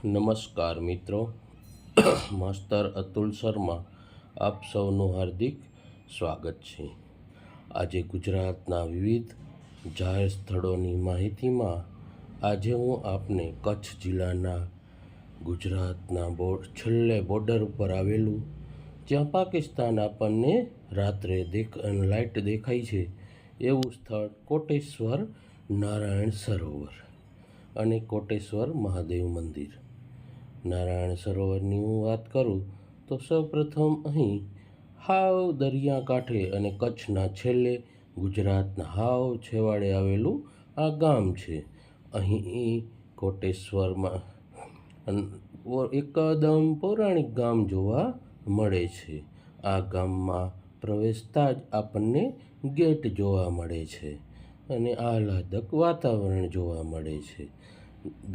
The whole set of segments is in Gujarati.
નમસ્કાર મિત્રો, માસ્તર અતુલ શર્મા આપ સૌનું હાર્દિક સ્વાગત છે. આજે ગુજરાતના વિવિધ જાહેર સ્થળોની માહિતીમાં આજે હું આપને કચ્છ જિલ્લાના ગુજરાતના છેલ્લે બોર્ડર ઉપર આવેલું, જ્યાં પાકિસ્તાન આપણને રાત્રે લાઇટ દેખાય છે એવું સ્થળ કોટેશ્વર નારાયણ સરોવર અને કોટેશ્વર મહાદેવ મંદિર. નારાયણ સરોવરની હું વાત કરું તો સૌપ્રથમ અહીં હાવ દરિયાકાંઠે અને કચ્છના છેલ્લે, ગુજરાતના હાવ છેવાડે આવેલું આ ગામ છે. અહીં કોટેશ્વરમાં એકદમ પૌરાણિક ગામ જોવા મળે છે. આ ગામમાં પ્રવેશતા જ આપણને ગેટ જોવા મળે છે અને આહલાદક વાતાવરણ જોવા મળે છે.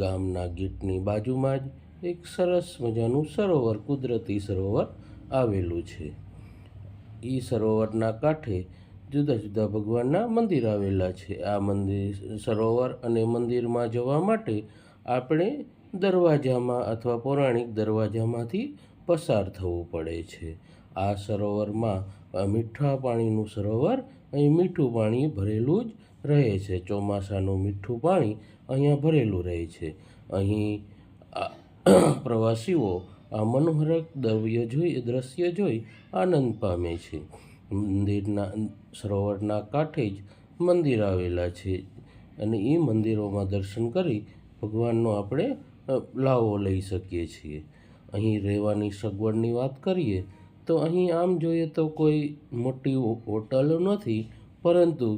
ગામના ગેટની બાજુમાં જ એક સરસ મજાનું સરોવર, કુદરતી સરોવર આવેલું છે. એ સરોવરના કાંઠે જુદા જુદા ભગવાનના મંદિર આવેલા છે. આ મંદિર, સરોવર અને મંદિરમાં જવા માટે આપણે દરવાજામાં અથવા પૌરાણિક દરવાજામાંથી પસાર થવું પડે છે. આ સરોવરમાં મીઠા પાણીનું સરોવર, અહીં મીઠું પાણી ભરેલું જ રહે છે. ચોમાસાનું મીઠું પાણી અહીંયા ભરેલું રહે છે. અહીં પ્રવાસીઓ આ મનોહરક દ્રશ્ય જોઈ આનંદ પામે છે. મંદિરના સરોવરના કાંઠે જ મંદિર આવેલા છે અને એ મંદિરોમાં દર્શન કરી ભગવાનનો આપણે લાવો લઈ શકીએ છીએ. અહીં રહેવાની સગવડની વાત કરીએ તો અહીં આમ જોઈએ તો કોઈ મોટી હોટલો નથી, પરંતુ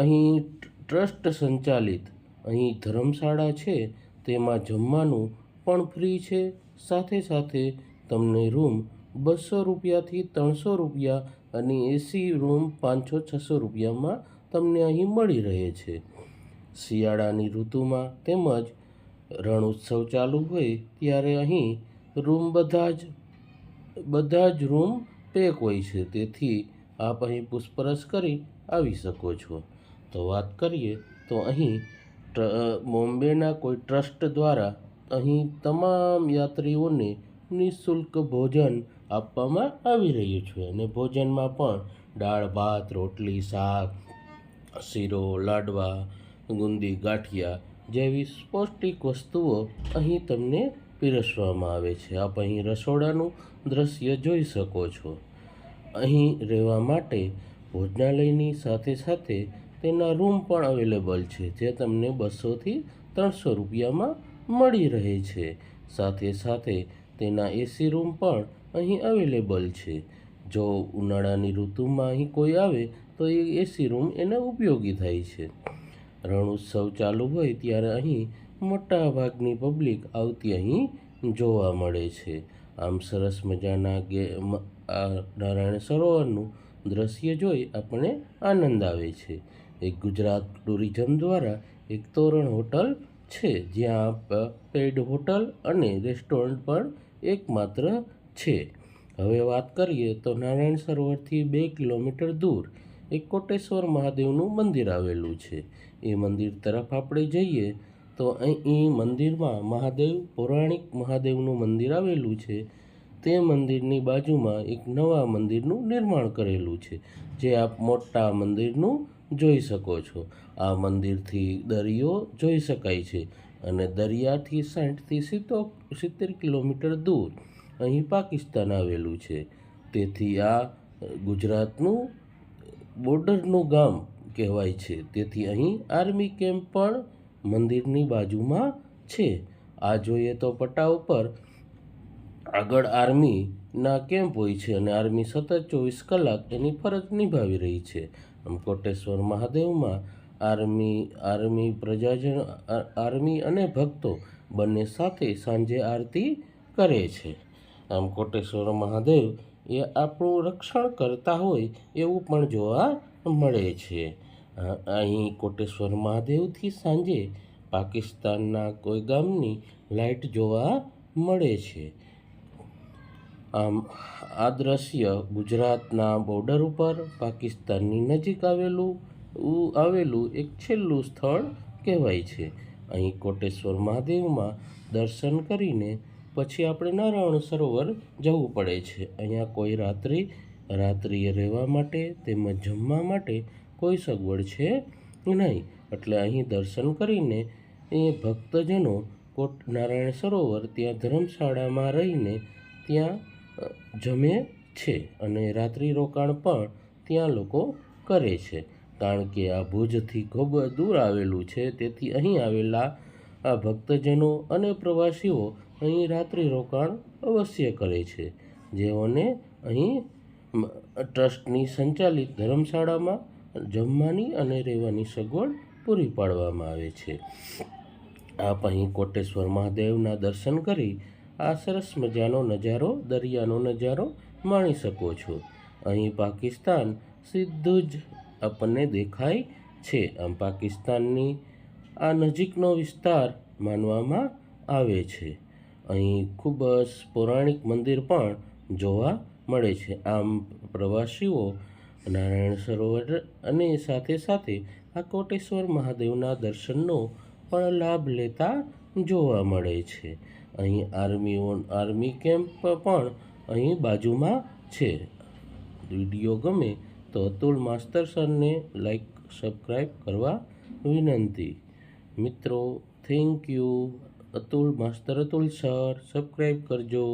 અહીં ટ્રસ્ટ સંચાલિત અહીં ધર્મશાળા છે. તેમાં જમવાનું પણ ફ્રી છે. સાથે સાથે તમને રૂમ 200 રૂપિયાથી 300 રૂપિયા અને એસી રૂમ 500-600 રૂપિયામાં તમને અહીં મળી રહે છે. શિયાળાની ઋતુમાં તેમજ રણ ઉત્સવ ચાલુ હોય ત્યારે અહીં રૂમ બધા જ રૂમ પેક હોય છે. તેથી આપ અહીં પૂછપરછ કરી આવી શકો છો. તો વાત કરીએ તો અહીં બોમ્બેના કોઈ ટ્રસ્ટ દ્વારા અહીં તમામ યાત્રીઓને નિઃશુલ્ક ભોજન આપવામાં આવી રહ્યું છે અને ભોજનમાં પણ દાળ, ભાત, રોટલી, શાક, શીરો, લાડવા, ગુંદી, ગાંઠિયા જેવી પૌષ્ટિક વસ્તુઓ અહીં તમને પીરસવામાં આવે છે. આપ અહીં રસોડાનું દ્રશ્ય જોઈ શકો છો. અહીં રહેવા માટે ભોજનાલયની સાથે સાથે તેના રૂમ પણ અવેલેબલ છે, જે તમને 200થી 300 રૂપિયામાં મળી રહે છે. સાથે સાથે તેના એસી રૂમ પણ અહીં અવેલેબલ છે. જો ઉનાળાની ઋતુમાં અહીં કોઈ આવે તો એ એસી રૂમ એને ઉપયોગી થાય છે. રણ ઉત્સવ ચાલુ હોય ત્યારે અહીં મોટા ભાગની પબ્લિક આવતી અહીં જોવા મળે છે. આમ સરસ મજાના નારાયણ સરોવરનું દ્રશ્ય જોઈ આપણને આનંદ આવે છે. એક ગુજરાત ટુરિઝમ દ્વારા એક તોરણ હોટલ છે, જ્યાં પેઇડ હોટલ અને રેસ્ટોરન્ટ પણ એકમાત્ર છે. હવે વાત કરીએ તો નારાયણ સરોવરથી 2 કિલોમીટર દૂર એક કોટેશ્વર મહાદેવનું મંદિર આવેલું છે. એ મંદિર તરફ આપણે જઈએ તો અહીં મંદિરમાં પૌરાણિક મહાદેવનું મંદિર આવેલું છે. તે મંદિરની બાજુમાં એક નવા મંદિરનું નિર્માણ કરેલું છે, જે આપ મોટા મંદિરનું જોઈ શકો છો. આ મંદિરથી દરિયો જોઈ શકાય છે અને દરિયાથી 60થી 70 કિલોમીટર દૂર અહીં પાકિસ્તાન આવેલું છે. તેથી આ ગુજરાતનું બોર્ડરનું ગામ કહેવાય છે. તેથી અહીં આર્મી કેમ્પ પણ મંદિરની બાજુમાં છે. આ જોઈએ તો પટ્ટા ઉપર આગળ આર્મીના કેમ્પ હોય છે અને આર્મી સતત 24 કલાક એની ફરજ નિભાવી રહી છે. આમ કોટેશ્વર મહાદેવમાં આર્મી અને ભક્તો બંને સાથે સાંજે આરતી કરે છે. આમ કોટેશ્વર મહાદેવ એ આપણું રક્ષણ કરતા હોય એવું પણ જોવા મળે છે. અહીં કોટેશ્વર મહાદેવથી સાંજે પાકિસ્તાનના કોઈ ગામની લાઇટ જોવા મળે છે. આમ આ દ્રશ્ય ગુજરાતના બોર્ડર ઉપર પાકિસ્તાનની નજીક આવેલું એક છેલ્લું સ્થળ કહેવાય છે. અહીં કોટેશ્વર મહાદેવમાં દર્શન કરીને પછી આપણે નારાયણ સરોવર જવું પડે છે. અહીંયા કોઈ રાત્રિએ રહેવા માટે તેમજ જમવા માટે કોઈ સગવડ છે નહીં. એટલે અહીં દર્શન કરીને એ ભક્તજનો નારાયણ સરોવર ત્યાં ધર્મશાળામાં રહીને ત્યાં જમે છે અને રાત્રિ રોકાણ પણ ત્યાં લોકો કરે છે. કારણ કે આ ભુજથી ખૂબ દૂર આવેલું છે, તેથી અહીં આવેલા આ ભક્તજનો અને પ્રવાસીઓ અહીં રાત્રિ રોકાણ અવશ્ય કરે છે. જેઓને અહીં ટ્રસ્ટની સંચાલિત ધર્મશાળામાં જમવાની અને રહેવાની સગવડ પૂરી પાડવામાં આવે છે. આપ અહીં કોટેશ્વર મહાદેવના દર્શન કરી આ સરસ મજાનો નજારો, દરિયાનો નજારો માણી શકો છો. અહીં પાકિસ્તાન સીધું જ આપણને દેખાય છે. આમ પાકિસ્તાનની આ નજીકનો વિસ્તાર માનવામાં આવે છે. અહીં ખૂબ જ પૌરાણિક મંદિર પણ જોવા મળે છે. આમ પ્રવાસીઓ નારાયણ સરોવર અને સાથે સાથે આ કોટેશ્વર મહાદેવના દર્શનનો પણ લાભ લેતા જોવા મળે છે. અહીં આર્મી કેમ્પ પણ અહીં બાજુમાં છે. વિડીયો ગમે તો અતુલ માસ્તર સરને લાઈક, સબસ્ક્રાઈબ કરવા વિનંતી. મિત્રો, thank you. Atul sir subscribe કરજો.